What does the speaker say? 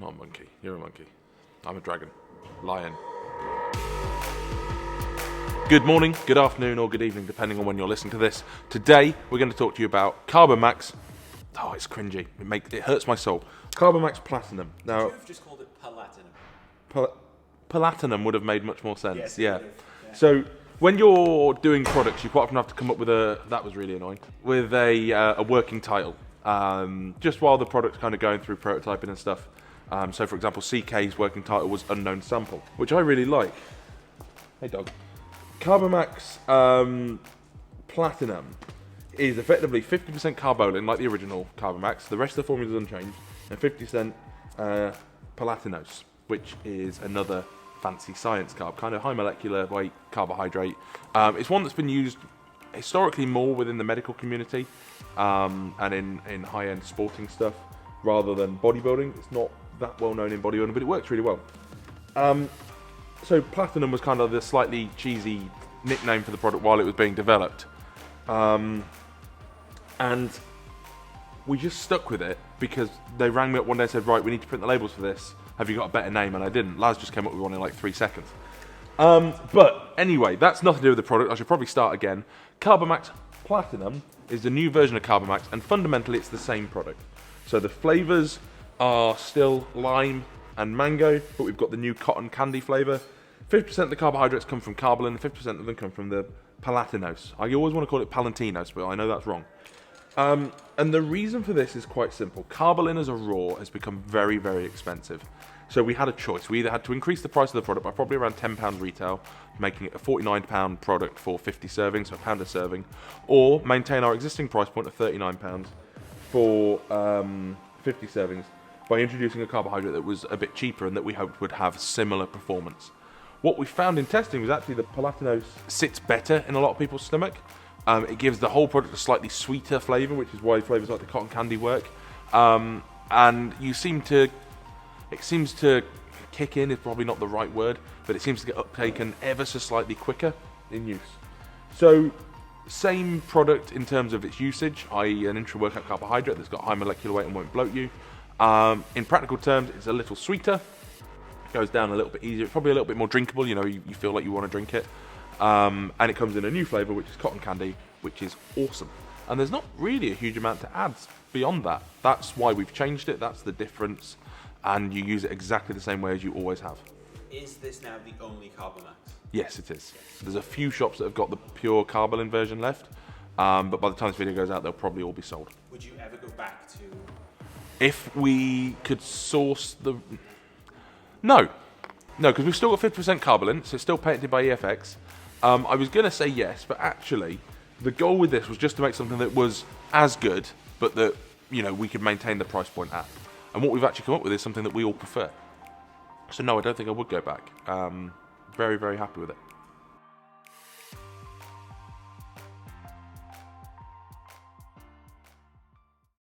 not a monkey. You're a monkey. I'm a dragon. Lion. Good morning, good afternoon, or good evening, depending on when you're listening to this. Today, we're going to talk to you about karbomax. Oh, it's cringy. It hurts my soul. Karbomax Platinum. Now, Could you have just called it Platinum? Platinum would have made much more sense. Yes, yeah. it would have, yeah. So, when you're doing products, you quite often have to come up with that was really annoying, with a working title. Just while the product's kind of going through prototyping and stuff. So, for example, CK's working title was Unknown Sample, which I really like. Hey, dog. Karbomax Platinum is effectively 50% carbolin, like the original Karbomax. The rest of the formula is unchanged, and 50% palatinose, which is another fancy science carb, kind of high molecular weight carbohydrate. It's one that's been used historically more within the medical community and in high-end sporting stuff rather than bodybuilding. It's not that well known in bodybuilding, but it works really well. So Platinum was kind of the slightly cheesy nickname for the product while it was being developed. And we just stuck with it because they rang me up one day and said, right, we need to print the labels for this. Have you got a better name? And I didn't. Laz just came up with one in like 3 seconds. But anyway, that's nothing to do with the product. I should probably start again. Karbomax Platinum is the new version of Karbomax, and fundamentally it's the same product. So the flavors are still lime and mango, but we've got the new cotton candy flavor. 50% of the carbohydrates come from carbolin, and 50% of them come from the palatinose. I always want to call it palatinos, but I know that's wrong. And the reason for this is quite simple. Carbolin as a raw has become very, very expensive. So we had a choice. We either had to increase the price of the product by probably around £10 retail, making it a £49 product for 50 servings, so £1 a serving, or maintain our existing price point of £39 for 50 servings by introducing a carbohydrate that was a bit cheaper and that we hoped would have similar performance. What we found in testing was actually the palatinose sits better in a lot of people's stomach. It gives the whole product a slightly sweeter flavour, which is why flavours like the cotton candy work. And it seems to kick in, is probably not the right word, but it seems to get uptaken ever so slightly quicker in use. So, same product in terms of its usage, i.e. an intra-workout carbohydrate that's got high molecular weight and won't bloat you. In practical terms, it's a little sweeter, goes down a little bit easier, it's probably a little bit more drinkable, you feel like you want to drink it. And it comes in a new flavour, which is cotton candy, which is awesome. And there's not really a huge amount to add beyond that. That's why we've changed it, that's the difference. And you use it exactly the same way as you always have. Is this now the only Karbomax? Yes, it is. There's a few shops that have got the pure carbolin version left, but by the time this video goes out, they'll probably all be sold. Would you ever go back to... If we could source the... No, because we've still got 50% carbolin, so it's still patented by EFX. I was going to say yes, but actually, the goal with this was just to make something that was as good, but that, we could maintain the price point at. And what we've actually come up with is something that we all prefer. So no, I don't think I would go back. Very, very happy with it.